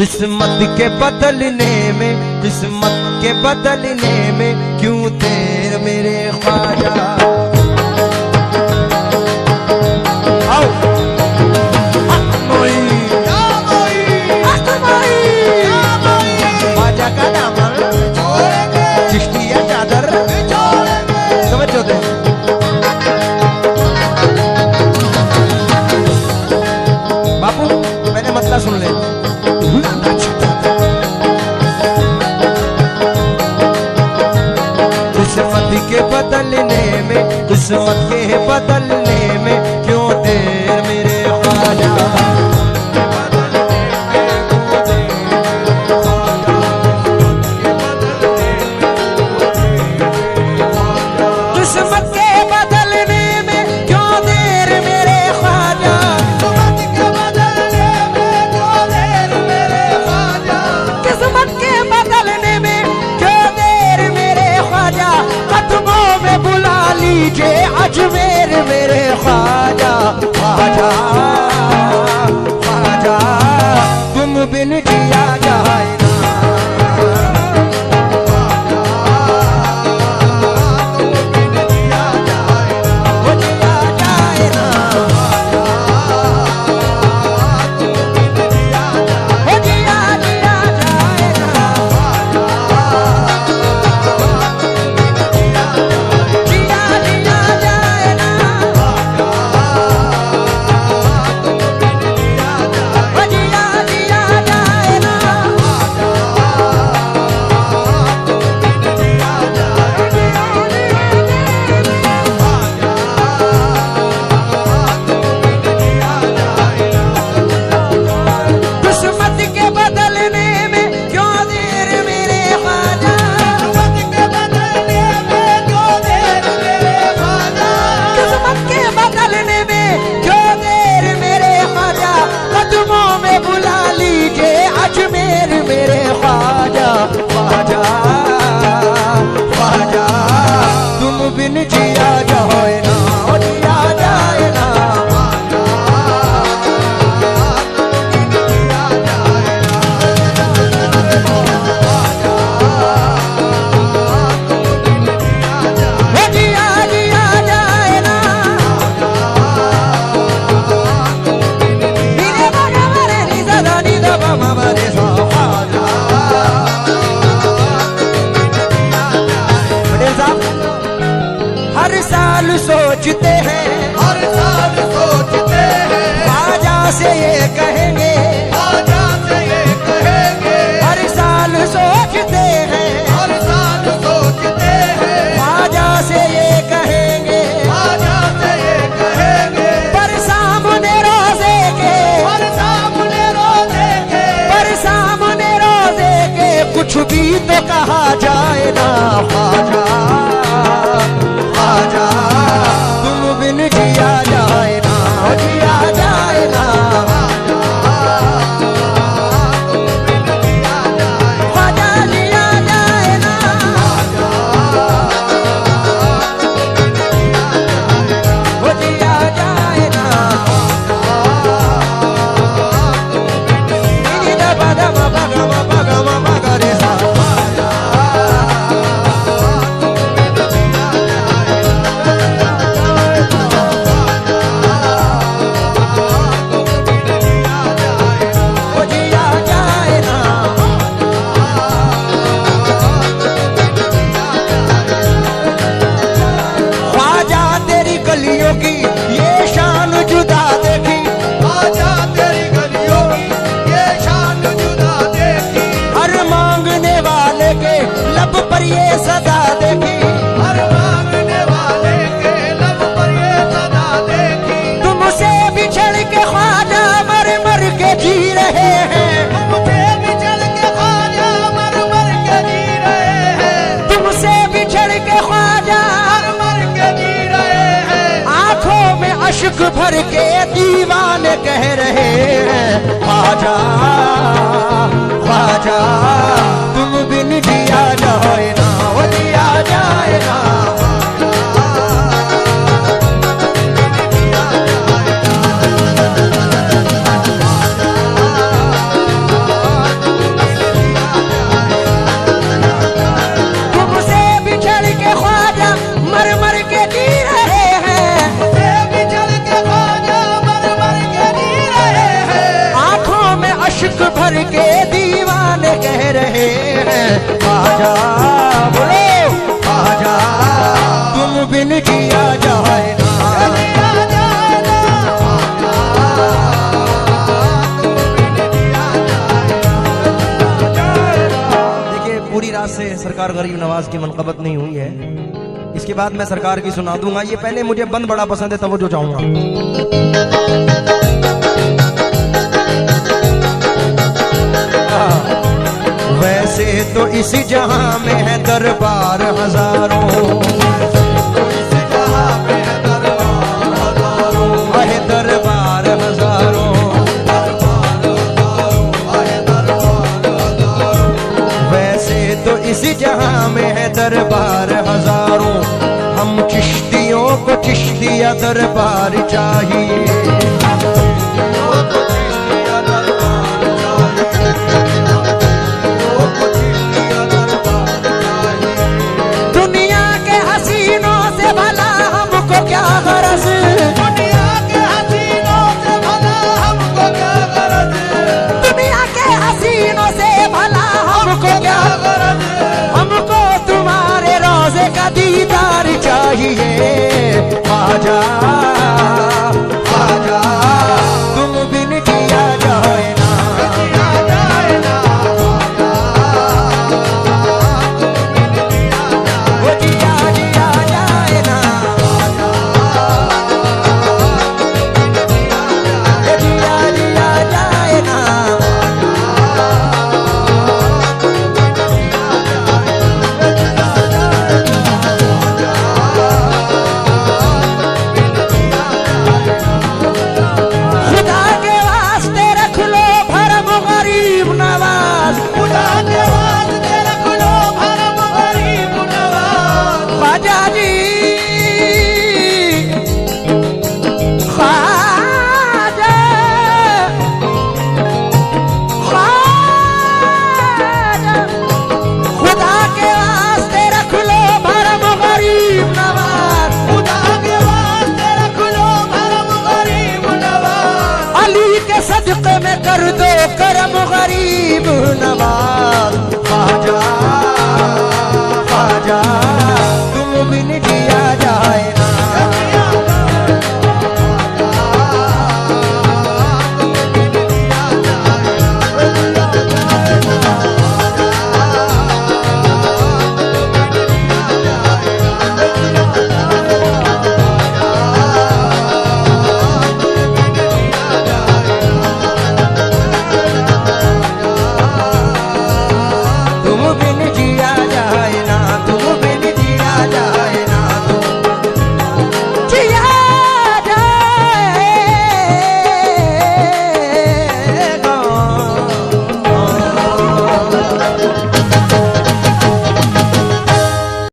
किस्मत के बदलने में, किस्मत के बदलने में क्यों देर मेरे ख्वाजा। ख्वाजा का दामन चिश्तिया चादर समझो दे। बापू मैंने मसला सुन ले। किस्मत के बदलने में, किस्मत के बदलने में क्यों देर मेरे ख्वाजा। किस्मत के बदलने में क्यों देर मेरे ख्वाजा। किस्मत के बदलने में क्यों देर मेरे ख्वाजा। कदमों में बुला लीजिए अजमेर मेरे ख्वाजा। ख्वाजा ख्वाजा तुम बिन जिया जाए ना। बिन जिया जाए ना, जिया जाए ना। जिया जिया जाए ना। नीरे बागा मरे नीदा दा नीदा बामा मरे सा। पटेल साहब हर साल सोचते हैं, हर साल सोचते हैं, ख्वाजा से ये कहेंगे, ख्वाजा से ये कहेंगे। हर साल सोचते हैं, हर साल सोचते हैं, ख्वाजा से ये कहेंगे, ख्वाजा से ये कहेंगे। पर सामने रोजे के, पर सामने रोजे के, पर सामने रोजे के कुछ भी तो कहा जाए ना। ख्वाजा ख्वाजा तुम बिन जिया जाए ना, जिया जाए ना। ख्वाजा जिया जाए ना। वो जिया जाए ना। नीदा बागा मा बागा मा बागा मा बागा रे सा। गलियों की ये शान जुदा देखी, ख्वाजा तेरी गलियों की ये शान जुदा देखी। हर मांगने वाले के लब पर ये सदा देखी, हर मांगने वाले के लब पर ये सदा देखी। तुमसे बिछड़ के ख्वाजा मर मर के जी रहे हैं। तुमसे बिछड़ के ख्वाजा मर मर के जी रहे हैं। तुमसे बिछड़ के ख्वाजा मर मर के जी रहे हैं। आंखों में अश्क भर के दीवाने कह रहे हैं। ख्वाजा ख्वाजा तुम बिन जिया जाए ना, वो जिया जाए ना। भर के दीवाने कह रहे हैं आजा, बोलो आजा, तुम बिन जिया जाए ना। देखिए पूरी रात से सरकार गरीब नवाज की मनकबत नहीं हुई है, इसके बाद मैं सरकार की सुना दूंगा। ये पहले मुझे बंद बड़ा पसंद है, तवज्जो चाहूंगा। वैसे तो इस जहां में है दरबार हजारों, है दरबार हजारों, वैसे तो इस जहां में है दरबार हजारों। हम चिश्तियों को चिश्तिया दरबार चाहिए, दुनिया के हसीनों से भला हमको क्या गरज, दुनिया के हसीनों से भला हमको क्या गरज, दुनिया के हसीनों से भला हमको क्या गरज, हमको तुम्हारे रोज़े का दीदार चाहिए आजा।